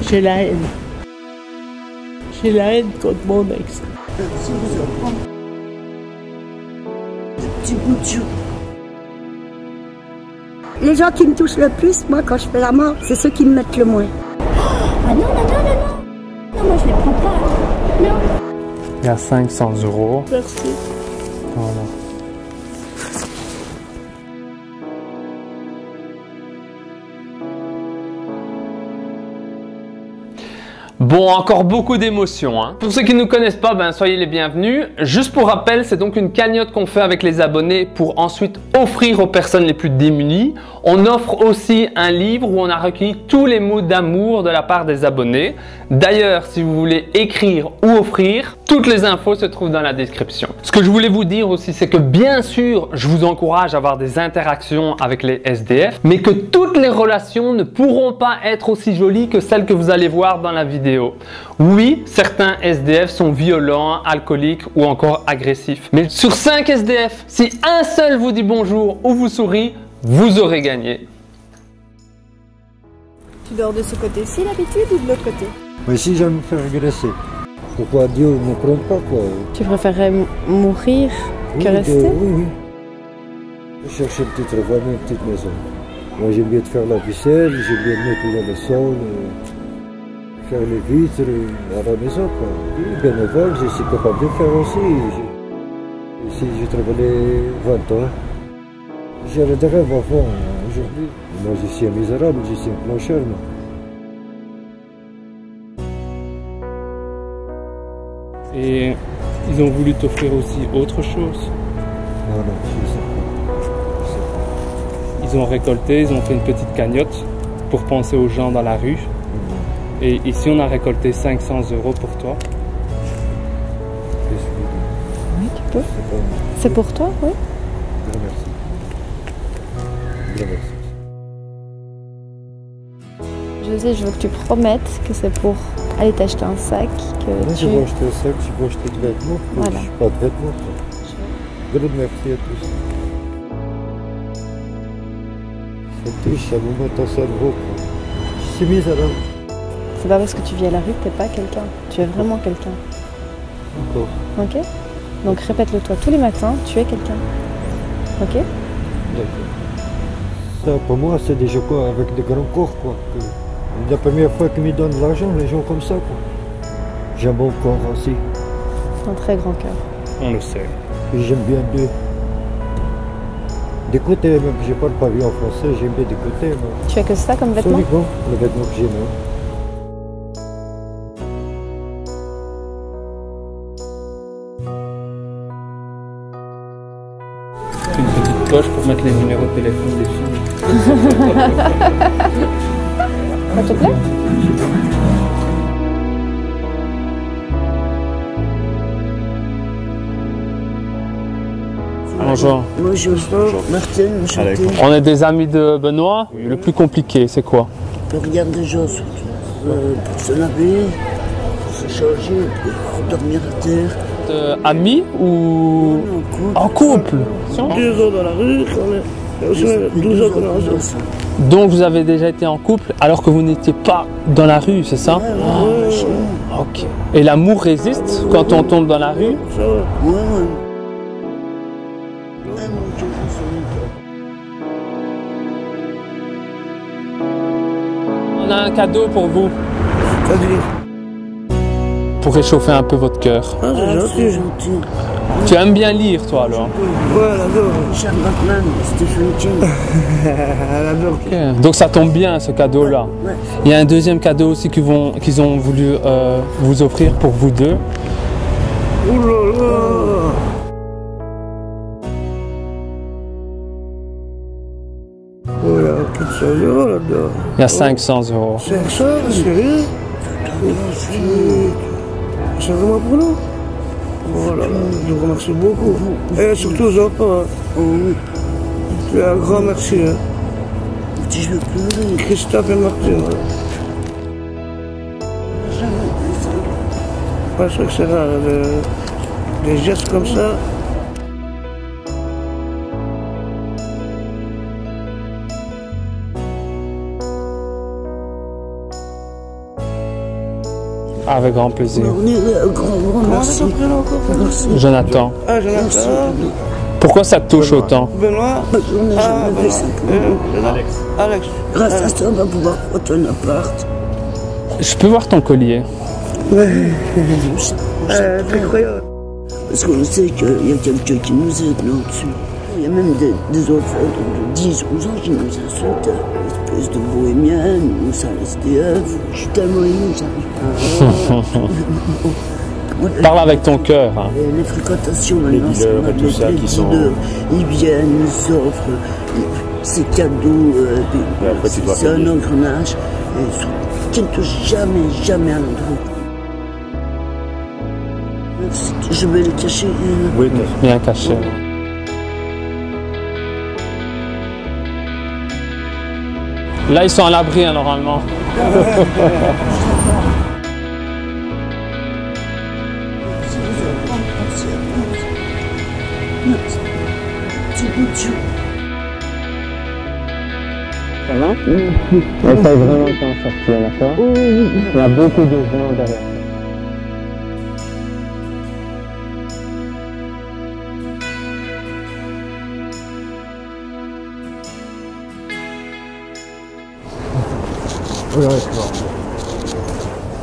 J'ai la haine. J'ai la haine contre mon ex. Si vous en prendre des petits bouts de joue. Les gens qui me touchent le plus, moi, quand je fais la mort, c'est ceux qui me mettent le moins. Ah non, non, non, non, non. Non, moi, je les prends pas. Non. Il y a 500 €. Merci. Voilà. Bon, encore beaucoup d'émotions, hein. Pour ceux qui ne nous connaissent pas, soyez les bienvenus. Juste pour rappel, c'est donc une cagnotte qu'on fait avec les abonnés pour ensuite offrir aux personnes les plus démunies. On offre aussi un livre où on a recueilli tous les mots d'amour de la part des abonnés. D'ailleurs, si vous voulez écrire ou offrir, toutes les infos se trouvent dans la description. Ce que je voulais vous dire aussi, c'est que bien sûr, je vous encourage à avoir des interactions avec les SDF, mais que toutes les relations ne pourront pas être aussi jolies que celles que vous allez voir dans la vidéo. Oui, certains SDF sont violents, alcooliques ou encore agressifs. Mais sur 5 SDF, si un seul vous dit bonjour ou vous sourit, vous aurez gagné. Tu dors de ce côté-ci d'habitude ou de l'autre côté? Mais si j'aime me faire agresser, pourquoi Dieu ne me prend pas quoi? Tu préférerais mourir que rester? Oui, oui. Je cherche une petite revanne, une petite maison. Moi j'aime bien de faire la vaisselle, j'aime bien de nettoyer le sol, faire les vitres à la maison quoi. Oui, bénévole, je suis capable de faire aussi. Ici j'ai travaillé 20 ans. J'avais des rêves avant, aujourd'hui. Moi je suis un misérable, je suis un plancheur. Et ils ont voulu t'offrir aussi autre chose. Non, non, je sais pas. Ils ont récolté, ils ont fait une petite cagnotte pour penser aux gens dans la rue. Et ici, on a récolté 500 € pour toi. Oui, tu peux. C'est pour toi, oui. Merci. Merci. José, je veux que tu promettes que c'est pour aller t'acheter un sac. Moi, je vais acheter un sac, je vais acheter des vêtements. Voilà. Je n'ai pas de vêtements. Grand merci à tous. Ça touche à mon ton cerveau. Je suis misérable. C'est pas parce que tu vis à la rue que t'es pas quelqu'un. Tu es vraiment quelqu'un. Encore. Ok? Donc répète-le toi tous les matins, tu es quelqu'un. Ok? D'accord. Ça, pour moi, c'est déjà quoi, avec des grands corps, quoi. La première fois qu'ils me donnent de l'argent, les gens comme ça, quoi. J'ai un bon corps aussi. Un très grand cœur. On le sait. Et j'aime bien d'écouter, même si je parle pas bien en français, j'aime bien d'écouter. Tu as que ça comme C'est vêtements? uniquement le vêtement que j'ai, moi. Une petite poche pour mettre les numéros de téléphone des filles. Ça te plaît? Bonjour. Bonjour, Martin, enchanté. On est des amis de Benoît. Le plus compliqué, c'est quoi? On regarde des gens surtout. Pour se laver, pour se changer, pour dormir à terre. Amis ou en couple? 2 ans dans la rue, on est 12 ans qu'on est ensemble. Donc vous avez déjà été en couple alors que vous n'étiez pas dans la rue, c'est ça? Ok. Et l'amour résiste quand on tombe dans la rue? Ça va. Ouais. On a un cadeau pour vous, C'est-à-dire? pour réchauffer un peu votre cœur. Ah, c'est gentil. gentil. Tu aimes bien lire, toi, alors? Ouais, elle adore. Richard Bachman, Stephen King. Elle adore. Ok. Donc ça tombe bien, ce cadeau-là. Ouais. Il y a un deuxième cadeau aussi qu'ils ont voulu vous offrir pour vous deux. Ouh là là. Oh, il y a plus de 100 € là-dedans. Il y a 500 €. 500, chérie. C'est vraiment pour nous. Oh là là, je vous remercie beaucoup. Et surtout aux enfants. Hein. Un grand merci. Hein. Si je veux pleurer. Christophe et Martine. Parce que c'est rare, des gestes comme ça. Avec grand plaisir. On est grand merci. Merci. Jonathan, Ah, Jonathan. pourquoi ça te touche autant? Benoît. On n'a jamais fait ça. Alex. Grâce à ça, on va pouvoir prendre un appart. Je peux voir ton collier? C'est incroyable. Parce qu'on sait qu'il y a quelqu'un qui nous aide là-dessus. Il y a même des enfants de 10, 11 ans qui nous insultent. Espèce de bohémienne, ou ça SDF. Je suis tellement ému, j'arrive pas. Parle avec ton cœur. Hein. Les fréquentations maintenant, Les dealers et tout ça qui sont... Ils viennent, ils offrent, ces cadeaux, après, tu dois c'est un payer. engrenage qui ne touche jamais à l'endroit. Je vais le cacher. Oui, Bien caché. Là, ils sont à l'abri, hein, normalement. Ça va? Essaye vraiment de t'en sortir, d'accord? Il y a beaucoup de gens derrière.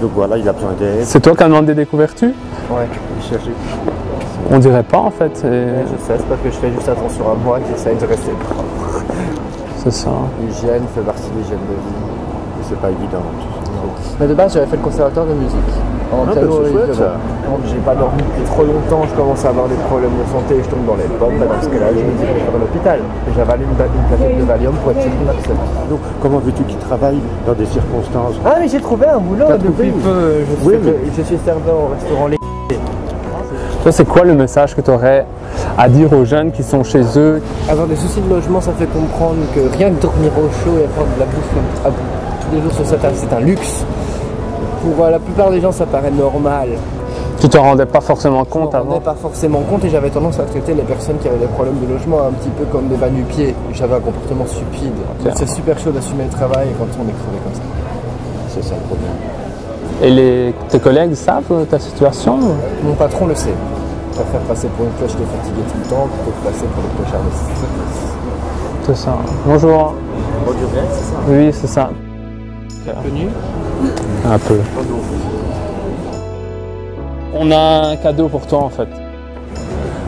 donc voilà, il a besoin d'aide. C'est toi qui as demandé des couvertures? Ouais, Il cherche. On dirait pas en fait. je sais, c'est parce que je fais juste attention à moi, que j'essaye de rester propre. C'est ça. L'hygiène fait partie de l'hygiène de vie. Et c'est pas évident. Mais de base, j'avais fait le conservatoire de musique. En Ah, piano bah, c'est et chouette, violon. ça. Quand j'ai pas dormi depuis trop longtemps, je commence à avoir des problèmes de santé et je tombe dans les pommes. Bah, dans ce cas-là, je me dis que je vais à l'hôpital. Et j'avale une plaquette de Valium pour être sûr qu'on accepte. Donc, comment veux-tu qu'il travaille dans des circonstances? Ah, mais j'ai trouvé un boulot T'as depuis trouvé peu. Oui, Je suis serveur au restaurant Les. Toi, c'est quoi le message que tu aurais à dire aux jeunes qui sont chez eux? Avoir des soucis de logement, ça fait comprendre que rien que dormir au chaud et avoir de la bouffe tous les jours sur sa table, c'est un luxe. Pour la plupart des gens, ça paraît normal. Tu te rendais pas forcément Je m'en compte avant? rendais pas forcément compte et j'avais tendance à traiter les personnes qui avaient des problèmes de logement un petit peu comme des va-nu-pieds. J'avais un comportement stupide. Ok. C'est super chaud d'assumer le travail quand on est crevé comme ça. C'est ça le problème. Et tes collègues savent ta situation? Mon patron le sait. Je préfère passer pour une cloche qui est fatiguée tout le temps plutôt que passer pour le clochard de service. C'est ça. Bonjour. c'est ça. Oui, c'est ça. Connu. Un peu. On a un cadeau pour toi en fait.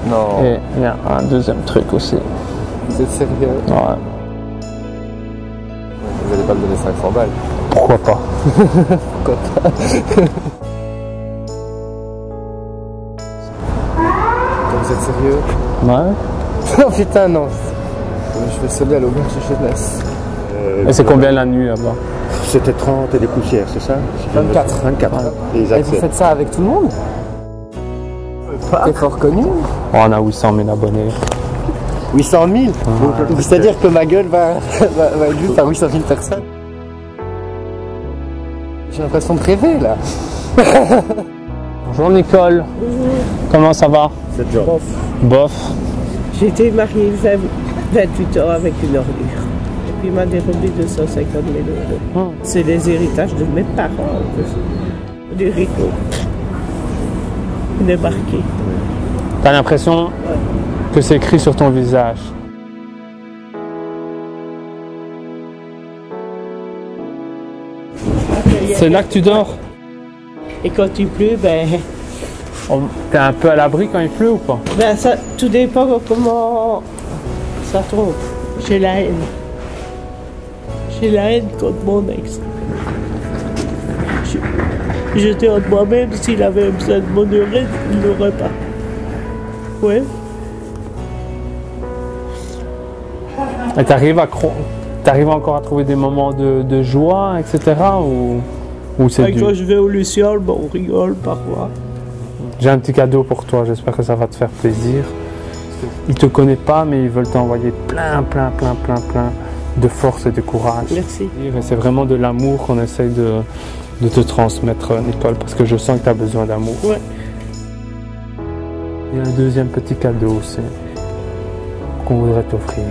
Non. Et il y a un deuxième truc aussi. Vous êtes sérieux? Ouais. Vous n'allez pas me donner 500 balles. Pourquoi pas? Pourquoi pas? Vous êtes sérieux? Ouais. Non putain non. Je vais sonner à l'auberge de jeunesse. Et c'est combien la nuit là-bas? C'était 30 et des poussières, c'est ça? 24. 24. Ouais. Les Et vous accès. faites ça avec tout le monde? T'es fort connu. Oh, on a 800 000 abonnés. 800 000? C'est-à-dire que ma gueule va être vue par 800 000 personnes. J'ai l'impression de rêver là. Bonjour Nicole. Comment ça va? C'est le job. Bof. J'ai été mariée 28 ans avec une ordure. Et puis il m'a dérobé 250 000 euros. C'est les héritages de mes parents. en plus. Du RICO. Débarqué. T'as l'impression que c'est écrit sur ton visage. C'est là que tu dors? Et quand il pleut, T'es un peu à l'abri quand il pleut ou pas? ça, tout dépend de comment ça tombe. J'ai la haine. J'ai la haine contre mon ex. J'étais entre moi-même, s'il avait besoin de mon urine, il ne l'aurait pas. Ouais. Et t'arrives encore à trouver des moments de joie, etc. Ou c'est Et dur? quand je vais au Luciole, on rigole parfois. J'ai un petit cadeau pour toi, j'espère que ça va te faire plaisir. Ils te connaissent pas, mais ils veulent t'envoyer plein de force et de courage. Merci. Et c'est vraiment de l'amour qu'on essaye de te transmettre, Nicole, parce que je sens que tu as besoin d'amour. Ouais. Il y a un deuxième petit cadeau aussi qu'on voudrait t'offrir.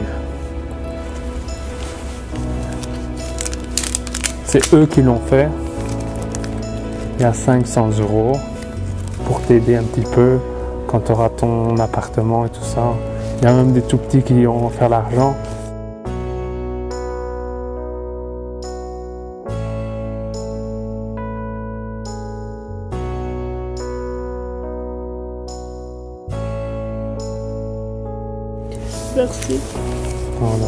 C'est eux qui l'ont fait. il y a 500 € pour t'aider un petit peu quand tu auras ton appartement et tout ça. Il y a même des tout petits qui vont faire l'argent. Merci. Voilà.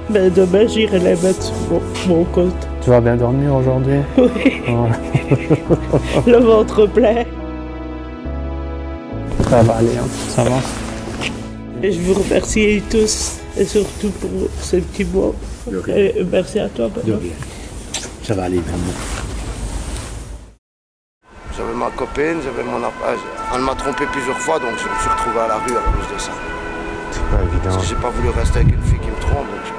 Ben demain, j'irai les mettre sur mon compte. Tu vas bien dormir aujourd'hui? Oui, Voilà. le ventre plein. Ça va aller, hein. Ça va. Et je vous remercie tous, et surtout pour ce petit mot. Et merci à toi, Benoît. Ça va aller vraiment. J'avais ma copine, elle m'a trompé plusieurs fois, donc je me suis retrouvé à la rue à cause de ça. C'est pas évident. Parce que j'ai pas voulu rester avec une fille qui me trompe, donc j'ai pas...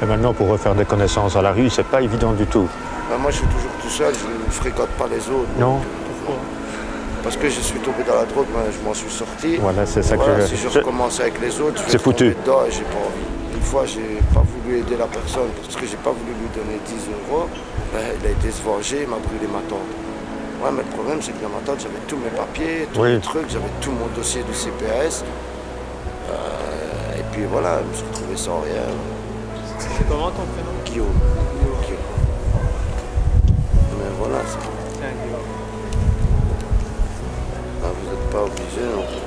Et maintenant, pour refaire des connaissances à la rue, c'est pas évident du tout. Ben, moi, je suis toujours tout seul, je ne fréquente pas les autres. Non. Pourquoi? Parce que je suis tombé dans la drogue, ben, je m'en suis sorti. Voilà, c'est ça Voilà, que si je recommence avec les autres, je vais C'est foutu. tomber dedans et j'ai pas envie. Une fois, j'ai pas voulu aider la personne parce que j'ai pas voulu lui donner 10 €. Ben, il a été se venger, il m'a brûlé ma tante. Ouais, mais le problème, c'est que dans ma tante, j'avais tous mes papiers, tous Oui. les trucs, j'avais tout mon dossier du CPS. Et puis voilà, je me suis retrouvé sans rien. C'est comment ton prénom? Guillaume. Mais voilà, c'est... Ah, vous n'êtes pas obligé non plus.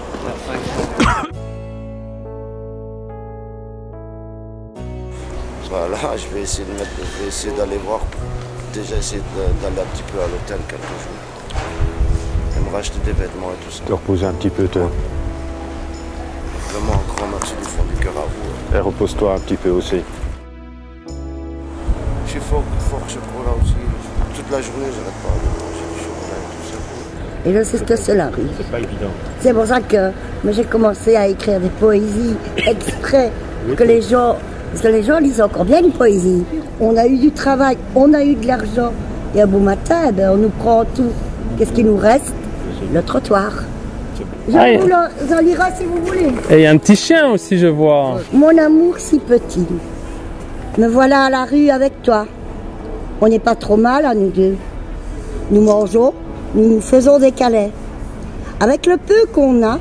Voilà, je vais essayer d'aller voir, déjà essayer d'aller un petit peu à l'hôtel quelques jours. Et me racheter des vêtements et tout ça. te reposer un petit peu. Vraiment un grand merci du fond du cœur à vous. Et repose-toi un petit peu aussi. Je suis fort chocolat aussi. Toute la journée, j'arrête pas de manger du chocolat et tout ça. Et je sais ce que c'est la rue. C'est pas évident. C'est pour ça que moi j'ai commencé à écrire des poésies exprès que les gens, parce que les gens lisent encore bien une poésie. On a eu du travail, on a eu de l'argent et un beau matin, ben, on nous prend tout. Qu'est-ce qui nous reste? Le trottoir. Je Ah, vous en lirai si vous voulez. Et il y a un petit chien aussi, je vois. Mon amour si petit, me voilà à la rue avec toi. On n'est pas trop mal à nous deux. Nous mangeons, nous nous faisons des câlins. Avec le peu qu'on a,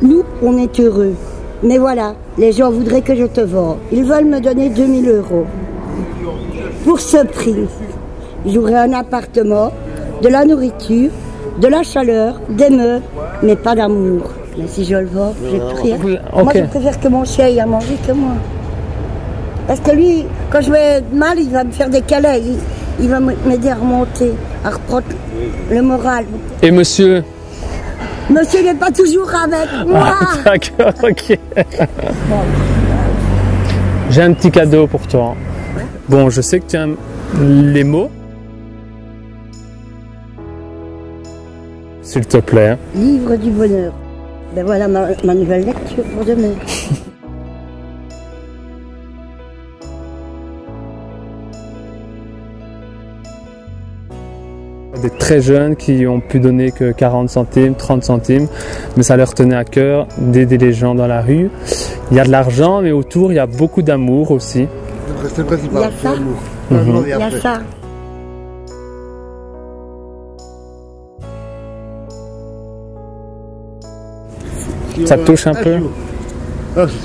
nous, on est heureux. Mais voilà, les gens voudraient que je te vende. Ils veulent me donner 2000 €. Pour ce prix, j'aurai un appartement, de la nourriture, de la chaleur, des meubles, mais pas d'amour. Mais si je le vends, j'ai plus rien. Ok. Moi, je préfère que mon chien ait à manger que moi. Parce que lui, quand je vais mal, il va me faire des câlins. Il va m'aider à remonter, à reprendre le moral. Et monsieur? Monsieur n'est pas toujours avec moi. Ah, d'accord, ok. J'ai un petit cadeau pour toi. Bon, je sais que tu aimes les mots. S'il te plaît. Livre du bonheur. Ben voilà ma nouvelle lecture pour demain. Des très jeunes qui ont pu donner que 40 centimes, 30 centimes, mais ça leur tenait à cœur d'aider les gens dans la rue. Il y a de l'argent, mais autour, il y a beaucoup d'amour aussi. Il y a ça. Il y a ça. Ça te touche un peu?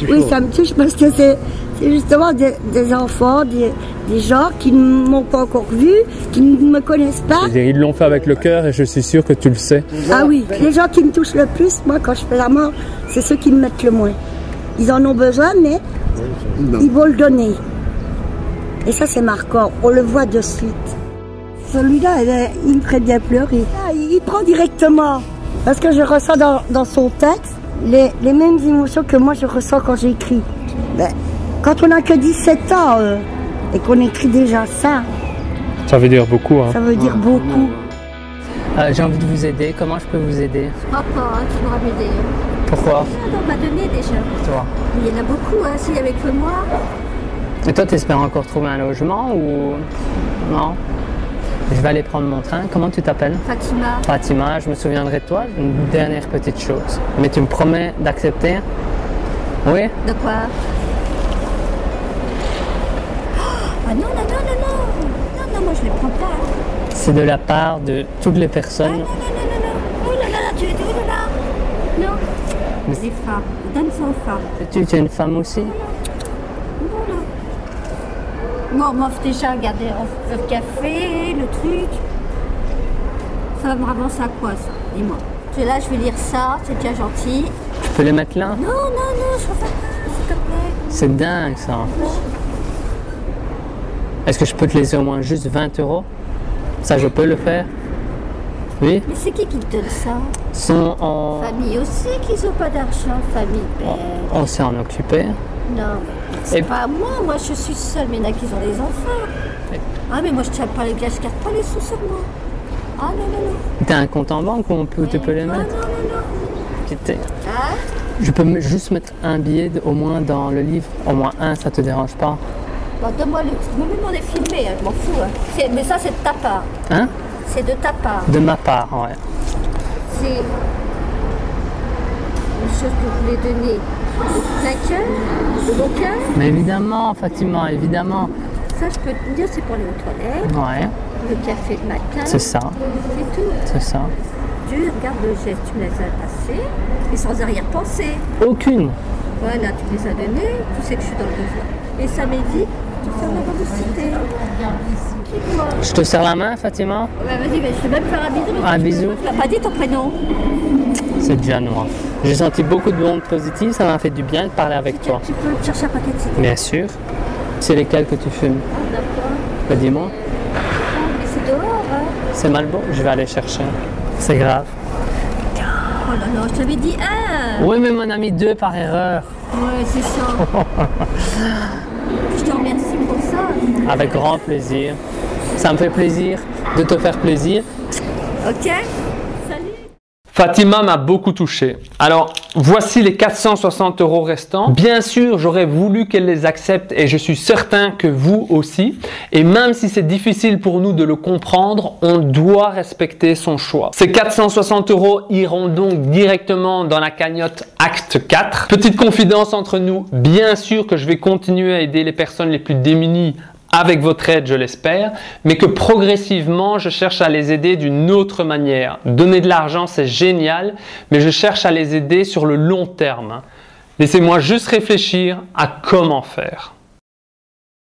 Oui, ça me touche parce que c'est justement des enfants, des gens qui ne m'ont pas encore vu, qui ne me connaissent pas. C'est-à-dire, ils l'ont fait avec le cœur et je suis sûr que tu le sais. Ah oui, les gens qui me touchent le plus, moi, quand je fais la mort, c'est ceux qui me mettent le moins. Ils en ont besoin, mais ils vont le donner. Et ça, c'est marquant. On le voit de suite. Celui-là, il me ferait bien pleurer. Ah, il prend directement. Parce que je ressens dans son texte les mêmes émotions que moi, je ressens quand j'écris. Ben, quand on n'a que 17 ans et qu'on écrit déjà ça, Ça veut dire beaucoup, hein. ça veut dire beaucoup. J'ai envie de vous aider. Comment je peux vous aider? Papa, tu pourras m'aider. Pourquoi? On m'a donné déjà. Toi. Il y en a beaucoup, hein, s'il y avait que moi. Et toi, tu espères encore trouver un logement ou non? Je vais aller prendre mon train. Comment tu t'appelles? Fatima. Fatima, je me souviendrai de toi. Une dernière petite chose. Mais tu me promets d'accepter? Oui? De quoi? Ah non, non, non, non, non. Non, non, moi je les prends pas. C'est de la part de toutes les personnes. Ah, non, non, non, non, non. Oh là là, tu es où là là? Non. Mais les femmes. Donne ça aux femmes. Tu es une femme aussi? Moi, on m'offre déjà, regardez, on offre le café, le truc. Ça va me ravancer à quoi, ça? Dis-moi. Là, je vais lire ça, c'est déjà gentil. Tu peux les mettre là? Non, non, non, je ne pas, s'il te plaît. C'est dingue, ça. Est-ce que je peux te laisser au moins juste 20 €? Ça, je peux le faire? Oui? Mais c'est qui te donne ça? Sont en... Famille aussi, qu'ils n'ont pas d'argent, famille. On s'est en occupé. Non, c'est pas moi je suis seule, mais il y en a qui ont des enfants. Ah mais moi je tiens pas les gars, je garde pas les sous sur moi. Ah non, non, non. T'as un compte en banque où tu peux les mettre? Non, non, non. Hein? Je peux juste mettre un billet au moins dans le livre, au moins un, ça te dérange pas? Bon, donne-moi le... Même on est filmé, hein, je m'en fous. Hein. Mais ça c'est de ta part. Hein? C'est de ta part. De ma part, ouais. C'est une chose que vous voulez donner. Plein cœur, de beau cœur. Mais évidemment, Fatima, évidemment. Ça, je peux te dire, c'est pour aller aux toilettes. Ouais. Le café le matin. C'est ça. C'est tout. C'est ça. Tu regardes le geste, tu me les as passés, et sans arrière-pensée. Aucune. Voilà, tu me les as donnés, tu sais que je suis dans le besoin. Et ça m'évite de faire la mendicité. Je te serre la main, Fatima? Ouais, vas-y, mais je vais même faire un bisou. Un bisou. Tu n'as pas dit ton prénom? C'est déjà noir. J'ai senti beaucoup de ondes positives, ça m'a fait du bien de parler avec toi. Tu peux chercher un paquet de cigarettes? Bien sûr. C'est lesquels que tu fumes? Ah, d'accord. Bah, dis-moi. Mais c'est dehors, hein? C'est Malboro, je vais aller chercher. C'est grave. Oh là là, je t'avais dit un! Oui, mais mon ami, 2 par erreur. Ouais, c'est ça. Je te remercie pour ça. Avec grand plaisir. Ça me fait plaisir de te faire plaisir. Ok? Fatima m'a beaucoup touché. Alors, voici les 460 € restants. Bien sûr, j'aurais voulu qu'elle les accepte et je suis certain que vous aussi. Et même si c'est difficile pour nous de le comprendre, on doit respecter son choix. Ces 460 € iront donc directement dans la cagnotte Acte 4. Petite confidence entre nous, bien sûr que je vais continuer à aider les personnes les plus démunies avec votre aide, je l'espère, mais que progressivement, je cherche à les aider d'une autre manière. Donner de l'argent, c'est génial, mais je cherche à les aider sur le long terme. Laissez-moi juste réfléchir à comment faire.